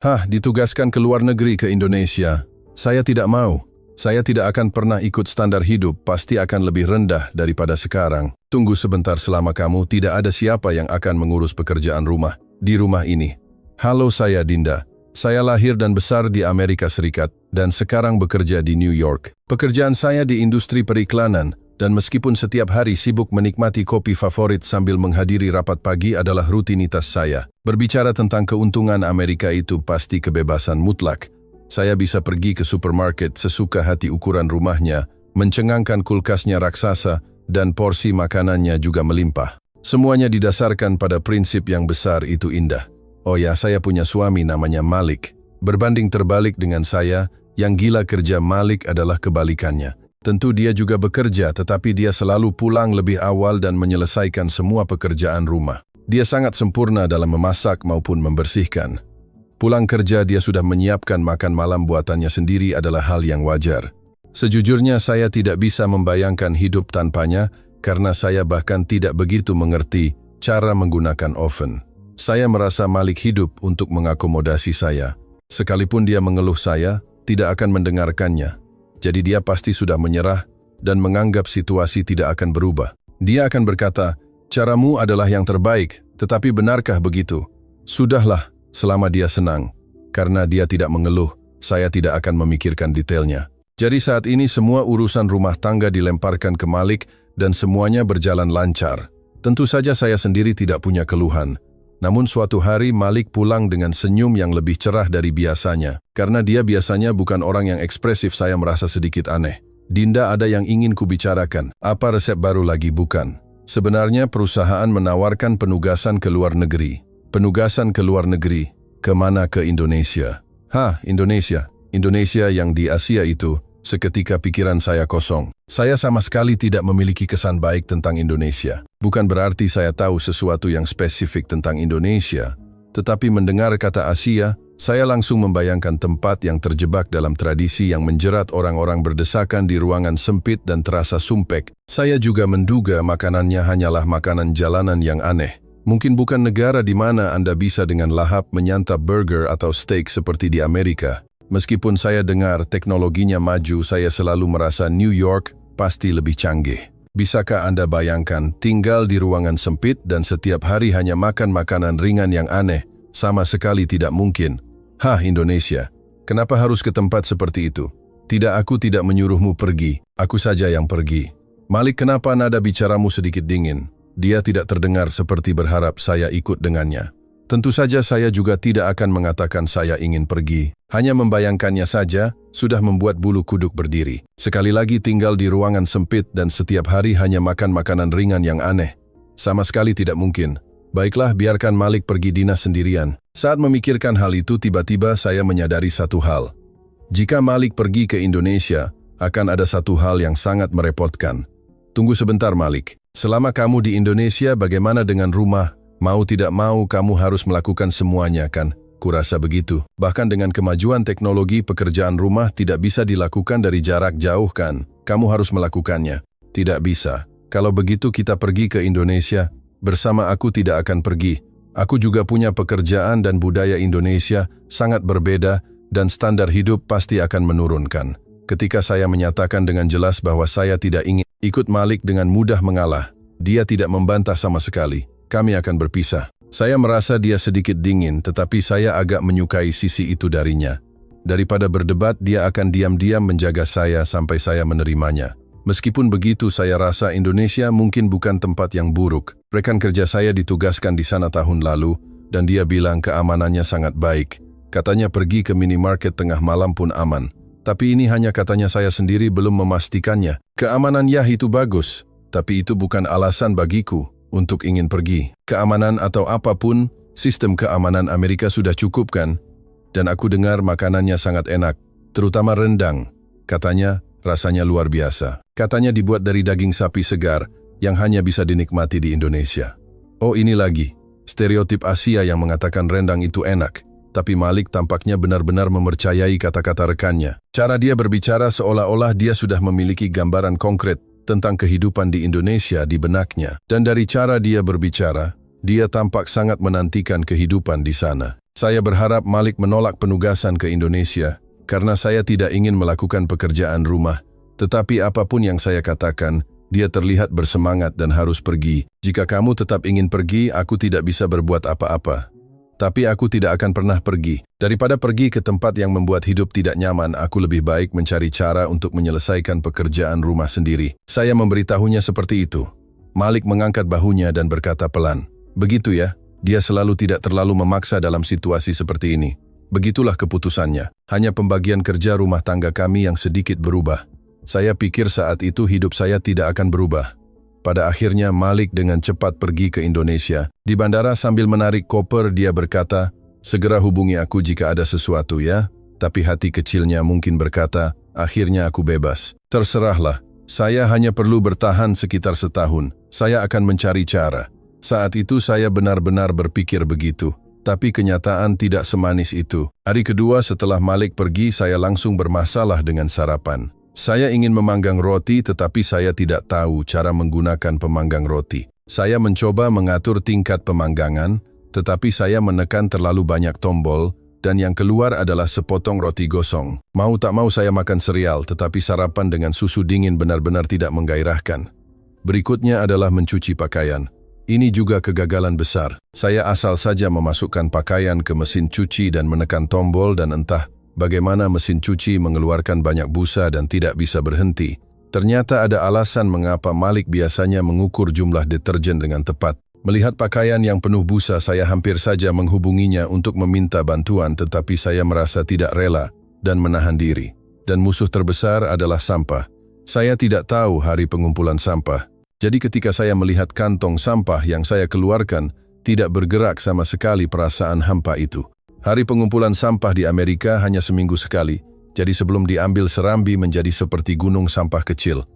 Ditugaskan ke luar negeri ke Indonesia. Saya tidak mau. Saya tidak akan pernah ikut standar hidup, pasti akan lebih rendah daripada sekarang. Tunggu sebentar, selama kamu tidak ada siapa yang akan mengurus pekerjaan rumah di rumah ini. Halo, saya Dinda. Saya lahir dan besar di Amerika Serikat dan sekarang bekerja di New York. Pekerjaan saya di industri periklanan dan meskipun setiap hari sibuk menikmati kopi favorit sambil menghadiri rapat pagi adalah rutinitas saya. Berbicara tentang keuntungan Amerika itu pasti kebebasan mutlak. Saya bisa pergi ke supermarket sesuka hati, ukuran rumahnya, mencengangkan kulkasnya raksasa dan porsi makanannya juga melimpah. Semuanya didasarkan pada prinsip yang besar itu indah. Oh ya, saya punya suami namanya Malik. Berbanding terbalik dengan saya, yang gila kerja Malik adalah kebalikannya. Tentu dia juga bekerja, tetapi dia selalu pulang lebih awal dan menyelesaikan semua pekerjaan rumah. Dia sangat sempurna dalam memasak maupun membersihkan. Pulang kerja dia sudah menyiapkan makan malam buatannya sendiri adalah hal yang wajar. Sejujurnya saya tidak bisa membayangkan hidup tanpanya karena saya bahkan tidak begitu mengerti cara menggunakan oven. Saya merasa Malik hidup untuk mengakomodasi saya. Sekalipun dia mengeluh, saya tidak akan mendengarkannya. Jadi dia pasti sudah menyerah dan menganggap situasi tidak akan berubah. Dia akan berkata, "Caramu adalah yang terbaik, tetapi benarkah begitu?" Sudahlah, selama dia senang. Karena dia tidak mengeluh, saya tidak akan memikirkan detailnya. Jadi saat ini semua urusan rumah tangga dilemparkan ke Malik dan semuanya berjalan lancar. Tentu saja saya sendiri tidak punya keluhan. Namun suatu hari Malik pulang dengan senyum yang lebih cerah dari biasanya. Karena dia biasanya bukan orang yang ekspresif, saya merasa sedikit aneh. "Dinda, ada yang ingin kubicarakan." "Apa, resep baru lagi?" "Bukan. Sebenarnya perusahaan menawarkan penugasan ke luar negeri." "Penugasan ke luar negeri? Kemana?" "Ke Indonesia." Indonesia? Indonesia yang di Asia itu?" Seketika pikiran saya kosong. Saya sama sekali tidak memiliki kesan baik tentang Indonesia. Bukan berarti saya tahu sesuatu yang spesifik tentang Indonesia. Tetapi mendengar kata Asia, saya langsung membayangkan tempat yang terjebak dalam tradisi yang menjerat orang-orang berdesakan di ruangan sempit dan terasa sumpek. Saya juga menduga makanannya hanyalah makanan jalanan yang aneh. Mungkin bukan negara di mana Anda bisa dengan lahap menyantap burger atau steak seperti di Amerika. Meskipun saya dengar teknologinya maju, saya selalu merasa New York pasti lebih canggih. Bisakah Anda bayangkan tinggal di ruangan sempit dan setiap hari hanya makan makanan ringan yang aneh? Sama sekali tidak mungkin. Indonesia. Kenapa harus ke tempat seperti itu? Tidak, aku tidak menyuruhmu pergi. Aku saja yang pergi. Malik, kenapa nada bicaramu sedikit dingin? Dia tidak terdengar seperti berharap saya ikut dengannya. Tentu saja saya juga tidak akan mengatakan saya ingin pergi. Hanya membayangkannya saja sudah membuat bulu kuduk berdiri. Sekali lagi tinggal di ruangan sempit dan setiap hari hanya makan makanan ringan yang aneh. Sama sekali tidak mungkin. Baiklah, biarkan Malik pergi dinas sendirian. Saat memikirkan hal itu, tiba-tiba saya menyadari satu hal. Jika Malik pergi ke Indonesia, akan ada satu hal yang sangat merepotkan. Tunggu sebentar, Malik. Selama kamu di Indonesia, bagaimana dengan rumah? Mau tidak mau, kamu harus melakukan semuanya, kan? Kurasa begitu. Bahkan dengan kemajuan teknologi, pekerjaan rumah tidak bisa dilakukan dari jarak jauh, kan? Kamu harus melakukannya. Tidak bisa. Kalau begitu kita pergi ke Indonesia. Bersama aku tidak akan pergi. Aku juga punya pekerjaan dan budaya Indonesia sangat berbeda dan standar hidup pasti akan menurunkan. Ketika saya menyatakan dengan jelas bahwa saya tidak ingin ikut Malik, dengan mudah mengalah. Dia tidak membantah sama sekali. Kami akan berpisah. Saya merasa dia sedikit dingin, tetapi saya agak menyukai sisi itu darinya. Daripada berdebat, dia akan diam-diam menjaga saya sampai saya menerimanya. Meskipun begitu, saya rasa Indonesia mungkin bukan tempat yang buruk. Rekan kerja saya ditugaskan di sana tahun lalu, dan dia bilang keamanannya sangat baik. Katanya pergi ke minimarket tengah malam pun aman. Tapi ini hanya katanya, saya sendiri belum memastikannya. Keamanan ya itu bagus, tapi itu bukan alasan bagiku untuk ingin pergi. Keamanan atau apapun, sistem keamanan Amerika sudah cukup, kan? Dan aku dengar makanannya sangat enak, terutama rendang. Katanya rasanya luar biasa. Katanya dibuat dari daging sapi segar yang hanya bisa dinikmati di Indonesia. Oh, ini lagi stereotip Asia yang mengatakan rendang itu enak. Tapi Malik tampaknya benar-benar mempercayai kata-kata rekannya. Cara dia berbicara seolah-olah dia sudah memiliki gambaran konkret tentang kehidupan di Indonesia di benaknya. Dan dari cara dia berbicara, dia tampak sangat menantikan kehidupan di sana. Saya berharap Malik menolak penugasan ke Indonesia karena saya tidak ingin melakukan pekerjaan rumah. Tetapi apapun yang saya katakan, dia terlihat bersemangat dan harus pergi. Jika kamu tetap ingin pergi, aku tidak bisa berbuat apa-apa. Tapi aku tidak akan pernah pergi. Daripada pergi ke tempat yang membuat hidup tidak nyaman, aku lebih baik mencari cara untuk menyelesaikan pekerjaan rumah sendiri. Saya memberitahunya seperti itu. Malik mengangkat bahunya dan berkata pelan, "Begitu ya, dia selalu tidak terlalu memaksa dalam situasi seperti ini. Begitulah keputusannya. Hanya pembagian kerja rumah tangga kami yang sedikit berubah. Saya pikir saat itu hidup saya tidak akan berubah." Pada akhirnya Malik dengan cepat pergi ke Indonesia. Di bandara sambil menarik koper dia berkata, "Segera hubungi aku jika ada sesuatu ya." Tapi hati kecilnya mungkin berkata, "Akhirnya aku bebas. Terserahlah, saya hanya perlu bertahan sekitar setahun. Saya akan mencari cara." Saat itu saya benar-benar berpikir begitu. Tapi kenyataan tidak semanis itu. Hari kedua setelah Malik pergi, saya langsung bermasalah dengan sarapan. Saya ingin memanggang roti tetapi saya tidak tahu cara menggunakan pemanggang roti. Saya mencoba mengatur tingkat pemanggangan, tetapi saya menekan terlalu banyak tombol dan yang keluar adalah sepotong roti gosong. Mau tak mau saya makan sereal, tetapi sarapan dengan susu dingin benar-benar tidak menggairahkan. Berikutnya adalah mencuci pakaian. Ini juga kegagalan besar. Saya asal saja memasukkan pakaian ke mesin cuci dan menekan tombol dan entah bagaimana mesin cuci mengeluarkan banyak busa dan tidak bisa berhenti. Ternyata ada alasan mengapa Malik biasanya mengukur jumlah deterjen dengan tepat. Melihat pakaian yang penuh busa, saya hampir saja menghubunginya untuk meminta bantuan, tetapi saya merasa tidak rela dan menahan diri. Dan musuh terbesar adalah sampah. Saya tidak tahu hari pengumpulan sampah. Jadi ketika saya melihat kantong sampah yang saya keluarkan, tidak bergerak sama sekali perasaan hampa itu. Hari pengumpulan sampah di Amerika hanya seminggu sekali, jadi sebelum diambil serambi menjadi seperti gunung sampah kecil.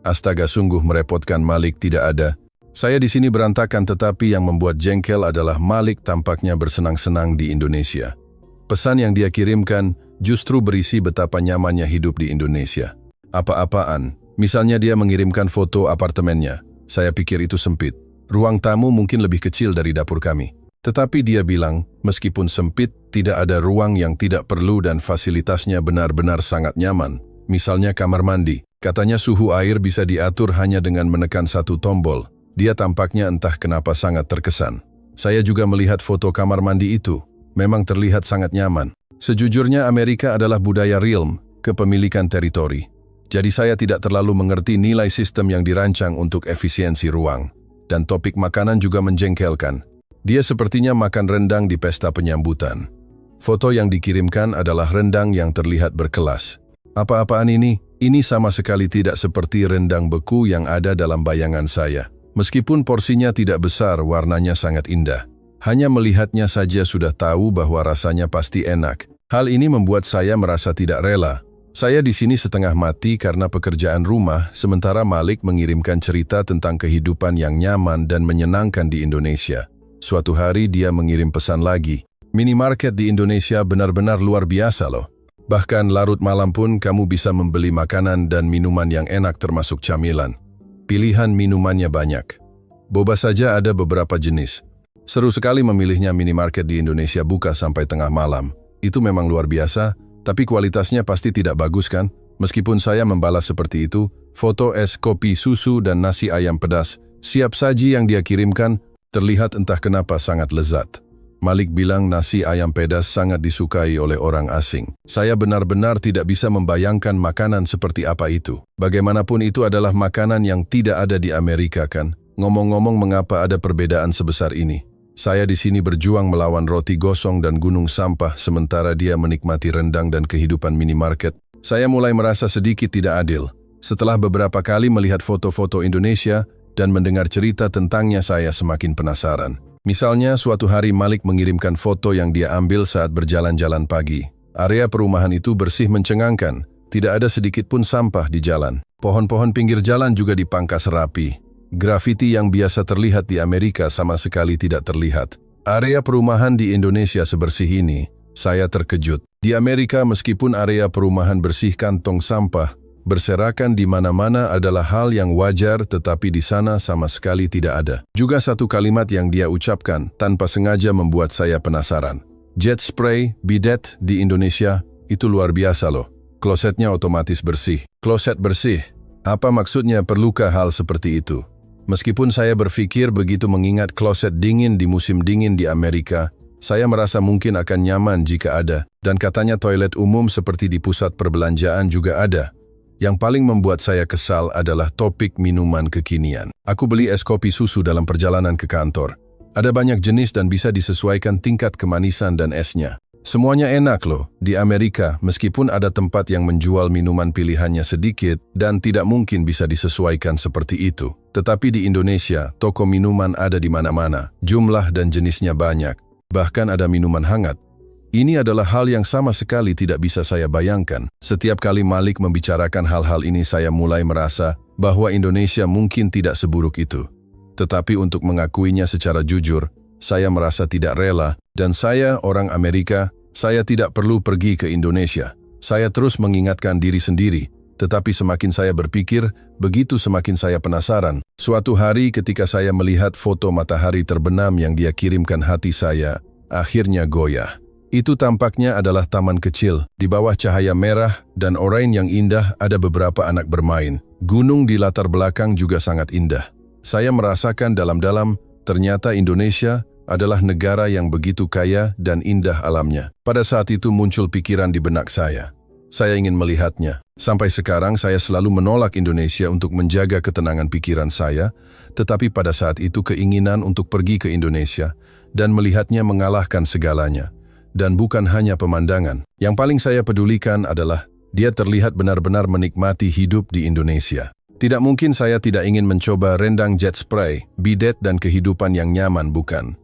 Astaga, sungguh merepotkan. Malik tidak ada. Saya di sini berantakan, tetapi yang membuat jengkel adalah Malik tampaknya bersenang-senang di Indonesia. Pesan yang dia kirimkan justru berisi betapa nyamannya hidup di Indonesia. Apa-apaan. Misalnya dia mengirimkan foto apartemennya. Saya pikir itu sempit. Ruang tamu mungkin lebih kecil dari dapur kami. Tetapi dia bilang, meskipun sempit, tidak ada ruang yang tidak perlu dan fasilitasnya benar-benar sangat nyaman. Misalnya kamar mandi. Katanya suhu air bisa diatur hanya dengan menekan satu tombol. Dia tampaknya entah kenapa sangat terkesan. Saya juga melihat foto kamar mandi itu. Memang terlihat sangat nyaman. Sejujurnya Amerika adalah budaya realm, kepemilikan teritori. Jadi saya tidak terlalu mengerti nilai sistem yang dirancang untuk efisiensi ruang. Dan topik makanan juga menjengkelkan. Dia sepertinya makan rendang di pesta penyambutan. Foto yang dikirimkan adalah rendang yang terlihat berkelas. Apa-apaan ini? Ini sama sekali tidak seperti rendang beku yang ada dalam bayangan saya. Meskipun porsinya tidak besar, warnanya sangat indah. Hanya melihatnya saja sudah tahu bahwa rasanya pasti enak. Hal ini membuat saya merasa tidak rela. Saya di sini setengah mati karena pekerjaan rumah, sementara Malik mengirimkan cerita tentang kehidupan yang nyaman dan menyenangkan di Indonesia. Suatu hari dia mengirim pesan lagi. "Minimarket di Indonesia benar-benar luar biasa loh. Bahkan larut malam pun kamu bisa membeli makanan dan minuman yang enak termasuk camilan. Pilihan minumannya banyak. Boba saja ada beberapa jenis. Seru sekali memilihnya." Minimarket di Indonesia buka sampai tengah malam. Itu memang luar biasa, tapi kualitasnya pasti tidak bagus kan? Meskipun saya membalas seperti itu, foto es kopi susu dan nasi ayam pedas, siap saji yang dia kirimkan, terlihat entah kenapa sangat lezat. Malik bilang nasi ayam pedas sangat disukai oleh orang asing. Saya benar-benar tidak bisa membayangkan makanan seperti apa itu. Bagaimanapun itu adalah makanan yang tidak ada di Amerika kan? Ngomong-ngomong, mengapa ada perbedaan sebesar ini? Saya di sini berjuang melawan roti gosong dan gunung sampah, sementara dia menikmati rendang dan kehidupan minimarket. Saya mulai merasa sedikit tidak adil. Setelah beberapa kali melihat foto-foto Indonesia dan mendengar cerita tentangnya, saya semakin penasaran. Misalnya, suatu hari Malik mengirimkan foto yang dia ambil saat berjalan-jalan pagi. Area perumahan itu bersih mencengangkan. Tidak ada sedikit pun sampah di jalan. Pohon-pohon pinggir jalan juga dipangkas rapi. Grafiti yang biasa terlihat di Amerika sama sekali tidak terlihat. Area perumahan di Indonesia sebersih ini, saya terkejut. Di Amerika, meskipun area perumahan bersih, kantong sampah berserakan di mana-mana adalah hal yang wajar, tetapi di sana sama sekali tidak ada. Juga satu kalimat yang dia ucapkan tanpa sengaja membuat saya penasaran. Jet spray, bidet di Indonesia, itu luar biasa loh. Klosetnya otomatis bersih. Kloset bersih. Apa maksudnya, perlukah hal seperti itu? Meskipun saya berpikir begitu mengingat kloset dingin di musim dingin di Amerika, saya merasa mungkin akan nyaman jika ada. Dan katanya toilet umum seperti di pusat perbelanjaan juga ada. Yang paling membuat saya kesal adalah topik minuman kekinian. Aku beli es kopi susu dalam perjalanan ke kantor. Ada banyak jenis dan bisa disesuaikan tingkat kemanisan dan esnya. Semuanya enak loh. Di Amerika, meskipun ada tempat yang menjual minuman pilihannya sedikit dan tidak mungkin bisa disesuaikan seperti itu. Tetapi di Indonesia, toko minuman ada di mana-mana. Jumlah dan jenisnya banyak. Bahkan ada minuman hangat. Ini adalah hal yang sama sekali tidak bisa saya bayangkan. Setiap kali Malik membicarakan hal-hal ini, saya mulai merasa bahwa Indonesia mungkin tidak seburuk itu. Tetapi untuk mengakuinya secara jujur, saya merasa tidak rela, dan saya, orang Amerika, saya tidak perlu pergi ke Indonesia. Saya terus mengingatkan diri sendiri, tetapi semakin saya berpikir, begitu semakin saya penasaran. Suatu hari ketika saya melihat foto matahari terbenam yang dia kirimkan, hati saya akhirnya goyah. Itu tampaknya adalah taman kecil. Di bawah cahaya merah dan oranye yang indah ada beberapa anak bermain. Gunung di latar belakang juga sangat indah. Saya merasakan dalam-dalam, ternyata Indonesia adalah negara yang begitu kaya dan indah alamnya. Pada saat itu muncul pikiran di benak saya. Saya ingin melihatnya. Sampai sekarang saya selalu menolak Indonesia untuk menjaga ketenangan pikiran saya, tetapi pada saat itu keinginan untuk pergi ke Indonesia dan melihatnya mengalahkan segalanya. Dan bukan hanya pemandangan. Yang paling saya pedulikan adalah dia terlihat benar-benar menikmati hidup di Indonesia. Tidak mungkin saya tidak ingin mencoba rendang jet spray, bidet dan kehidupan yang nyaman, bukan?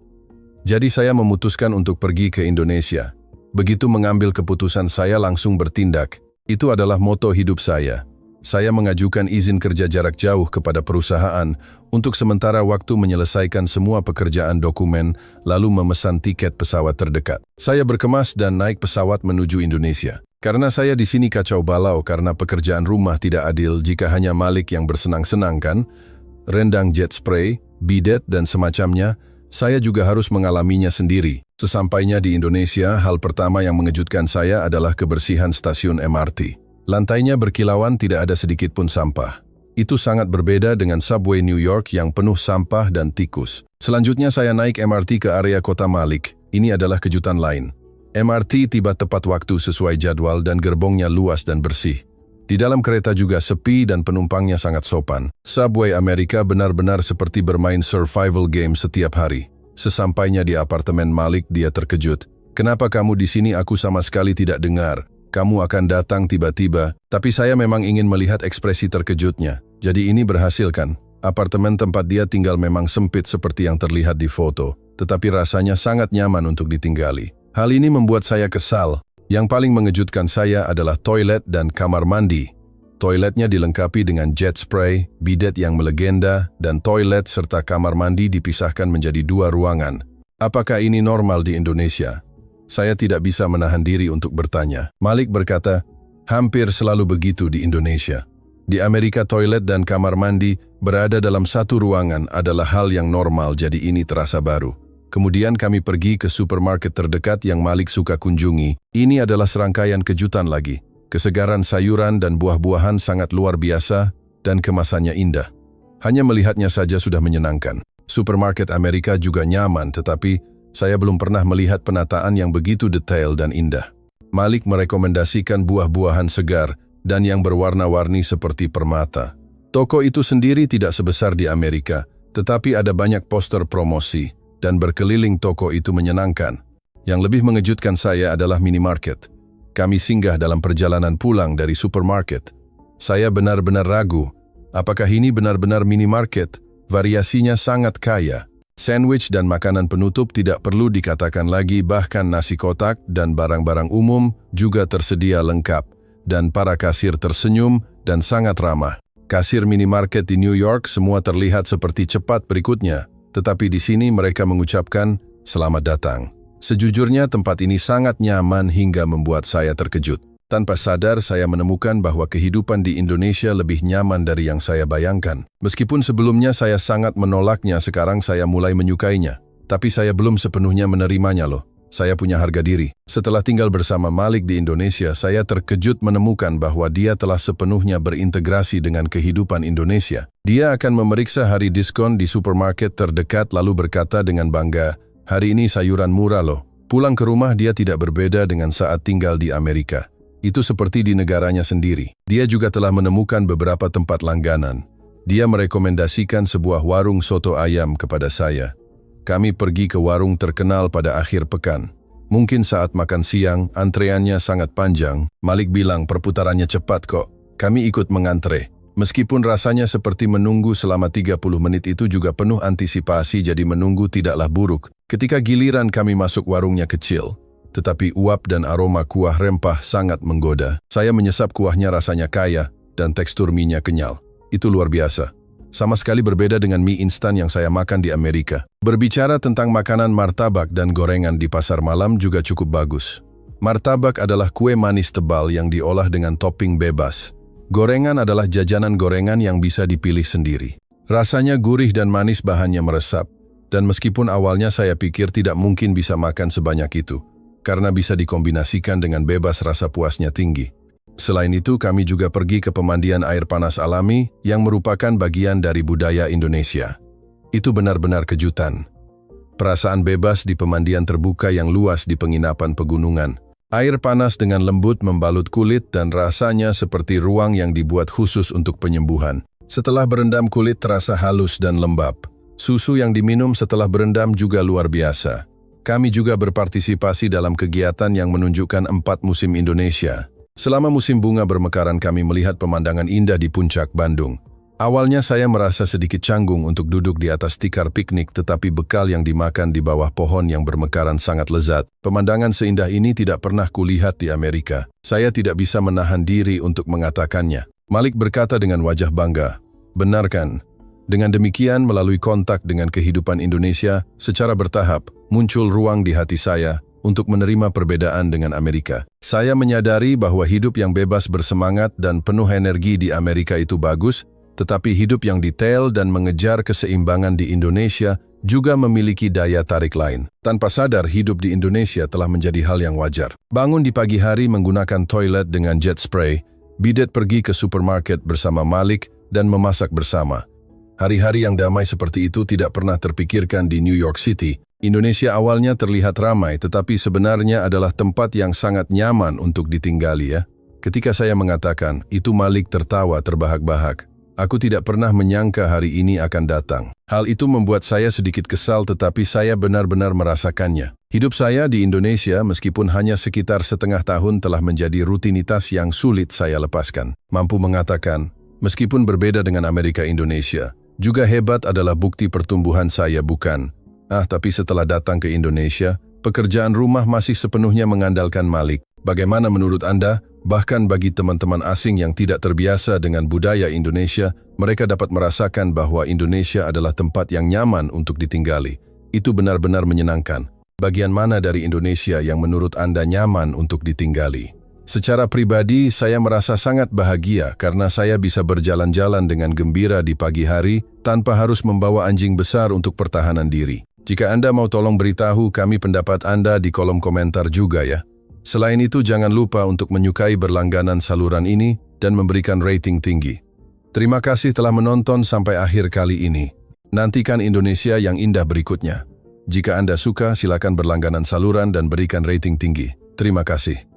Jadi saya memutuskan untuk pergi ke Indonesia. Begitu mengambil keputusan, saya langsung bertindak. Itu adalah moto hidup saya. Saya mengajukan izin kerja jarak jauh kepada perusahaan untuk sementara waktu menyelesaikan semua pekerjaan dokumen, lalu memesan tiket pesawat terdekat. Saya berkemas dan naik pesawat menuju Indonesia. Karena saya di sini kacau balau karena pekerjaan rumah tidak adil jika hanya Malik yang bersenang-senang kan? Rendang jet spray, bidet dan semacamnya, saya juga harus mengalaminya sendiri. Sesampainya di Indonesia, hal pertama yang mengejutkan saya adalah kebersihan stasiun MRT. Lantainya berkilauan, tidak ada sedikit pun sampah. Itu sangat berbeda dengan subway New York yang penuh sampah dan tikus. Selanjutnya saya naik MRT ke area kota Malik. Ini adalah kejutan lain. MRT tiba tepat waktu sesuai jadwal dan gerbongnya luas dan bersih. Di dalam kereta juga sepi dan penumpangnya sangat sopan. Subway Amerika benar-benar seperti bermain survival game setiap hari. Sesampainya di apartemen Malik, dia terkejut. "Kenapa kamu di sini? Aku sama sekali tidak dengar. Kamu akan datang tiba-tiba." Tapi saya memang ingin melihat ekspresi terkejutnya. Jadi ini berhasil kan? Apartemen tempat dia tinggal memang sempit seperti yang terlihat di foto, tetapi rasanya sangat nyaman untuk ditinggali. Hal ini membuat saya kesal. Yang paling mengejutkan saya adalah toilet dan kamar mandi. Toiletnya dilengkapi dengan jet spray, bidet yang melegenda, dan toilet serta kamar mandi dipisahkan menjadi 2 ruangan. Apakah ini normal di Indonesia? Saya tidak bisa menahan diri untuk bertanya. Malik berkata, hampir selalu begitu di Indonesia. Di Amerika toilet dan kamar mandi berada dalam satu ruangan adalah hal yang normal, jadi ini terasa baru. Kemudian kami pergi ke supermarket terdekat yang Malik suka kunjungi. Ini adalah serangkaian kejutan lagi. Kesegaran sayuran dan buah-buahan sangat luar biasa dan kemasannya indah. Hanya melihatnya saja sudah menyenangkan. Supermarket Amerika juga nyaman, tetapi saya belum pernah melihat penataan yang begitu detail dan indah. Malik merekomendasikan buah-buahan segar dan yang berwarna-warni seperti permata. Toko itu sendiri tidak sebesar di Amerika, tetapi ada banyak poster promosi. Dan berkeliling toko itu menyenangkan. Yang lebih mengejutkan saya adalah minimarket. Kami singgah dalam perjalanan pulang dari supermarket. Saya benar-benar ragu, apakah ini benar-benar minimarket? Variasinya sangat kaya. Sandwich dan makanan penutup tidak perlu dikatakan lagi, bahkan nasi kotak dan barang-barang umum juga tersedia lengkap. Dan para kasir tersenyum dan sangat ramah. Kasir minimarket di New York semua terlihat seperti cepat berikutnya. Tetapi di sini mereka mengucapkan, "Selamat datang." Sejujurnya tempat ini sangat nyaman hingga membuat saya terkejut. Tanpa sadar saya menemukan bahwa kehidupan di Indonesia lebih nyaman dari yang saya bayangkan. Meskipun sebelumnya saya sangat menolaknya, sekarang saya mulai menyukainya. Tapi saya belum sepenuhnya menerimanya loh. Saya punya harga diri. Setelah tinggal bersama Malik di Indonesia, saya terkejut menemukan bahwa dia telah sepenuhnya berintegrasi dengan kehidupan Indonesia. Dia akan memeriksa hari diskon di supermarket terdekat lalu berkata dengan bangga, "Hari ini sayuran murah loh." Pulang ke rumah dia tidak berbeda dengan saat tinggal di Amerika. Itu seperti di negaranya sendiri. Dia juga telah menemukan beberapa tempat langganan. Dia merekomendasikan sebuah warung soto ayam kepada saya. Kami pergi ke warung terkenal pada akhir pekan. Mungkin saat makan siang, antreannya sangat panjang. Malik bilang perputarannya cepat kok. Kami ikut mengantre. Meskipun rasanya seperti menunggu selama 30 menit itu juga penuh antisipasi jadi menunggu tidaklah buruk. Ketika giliran kami masuk warungnya kecil, tetapi uap dan aroma kuah rempah sangat menggoda. Saya menyesap kuahnya rasanya kaya dan tekstur mie-nya kenyal. Itu luar biasa. Sama sekali berbeda dengan mie instan yang saya makan di Amerika. Berbicara tentang makanan martabak dan gorengan di pasar malam juga cukup bagus. Martabak adalah kue manis tebal yang diolah dengan topping bebas. Gorengan adalah jajanan gorengan yang bisa dipilih sendiri. Rasanya gurih dan manis, bahannya meresap. Dan meskipun awalnya saya pikir tidak mungkin bisa makan sebanyak itu, karena bisa dikombinasikan dengan bebas, rasa puasnya tinggi. Selain itu, kami juga pergi ke pemandian air panas alami yang merupakan bagian dari budaya Indonesia. Itu benar-benar kejutan. Perasaan bebas di pemandian terbuka yang luas di penginapan pegunungan. Air panas dengan lembut membalut kulit dan rasanya seperti ruang yang dibuat khusus untuk penyembuhan. Setelah berendam, kulit terasa halus dan lembab. Susu yang diminum setelah berendam juga luar biasa. Kami juga berpartisipasi dalam kegiatan yang menunjukkan 4 musim Indonesia. Selama musim bunga bermekaran kami melihat pemandangan indah di puncak Bandung. Awalnya saya merasa sedikit canggung untuk duduk di atas tikar piknik, tetapi bekal yang dimakan di bawah pohon yang bermekaran sangat lezat. Pemandangan seindah ini tidak pernah kulihat di Amerika. Saya tidak bisa menahan diri untuk mengatakannya. Malik berkata dengan wajah bangga, "Benar kan?" Dengan demikian, melalui kontak dengan kehidupan Indonesia, secara bertahap muncul ruang di hati saya untuk menerima perbedaan dengan Amerika. Saya menyadari bahwa hidup yang bebas, bersemangat, dan penuh energi di Amerika itu bagus, tetapi hidup yang detail dan mengejar keseimbangan di Indonesia juga memiliki daya tarik lain. Tanpa sadar, hidup di Indonesia telah menjadi hal yang wajar. Bangun di pagi hari menggunakan toilet dengan jet spray, bidet pergi ke supermarket bersama Malik, dan memasak bersama. Hari-hari yang damai seperti itu tidak pernah terpikirkan di New York City. Indonesia awalnya terlihat ramai, tetapi sebenarnya adalah tempat yang sangat nyaman untuk ditinggali ya. Ketika saya mengatakan, itu Malik tertawa terbahak-bahak. Aku tidak pernah menyangka hari ini akan datang. Hal itu membuat saya sedikit kesal, tetapi saya benar-benar merasakannya. Hidup saya di Indonesia meskipun hanya sekitar setengah tahun telah menjadi rutinitas yang sulit saya lepaskan. Mampu mengatakan, meskipun berbeda dengan Amerika, Indonesia juga hebat adalah bukti pertumbuhan saya, bukan? Tapi setelah datang ke Indonesia, pekerjaan rumah masih sepenuhnya mengandalkan Malik. Bagaimana menurut Anda? Bahkan bagi teman-teman asing yang tidak terbiasa dengan budaya Indonesia, mereka dapat merasakan bahwa Indonesia adalah tempat yang nyaman untuk ditinggali. Itu benar-benar menyenangkan. Bagian mana dari Indonesia yang menurut Anda nyaman untuk ditinggali? Secara pribadi, saya merasa sangat bahagia karena saya bisa berjalan-jalan dengan gembira di pagi hari tanpa harus membawa anjing besar untuk pertahanan diri. Jika Anda mau, tolong beritahu kami pendapat Anda di kolom komentar juga ya. Selain itu, jangan lupa untuk menyukai berlangganan saluran ini dan memberikan rating tinggi. Terima kasih telah menonton sampai akhir kali ini. Nantikan Indonesia yang indah berikutnya. Jika Anda suka, silakan berlangganan saluran dan berikan rating tinggi. Terima kasih.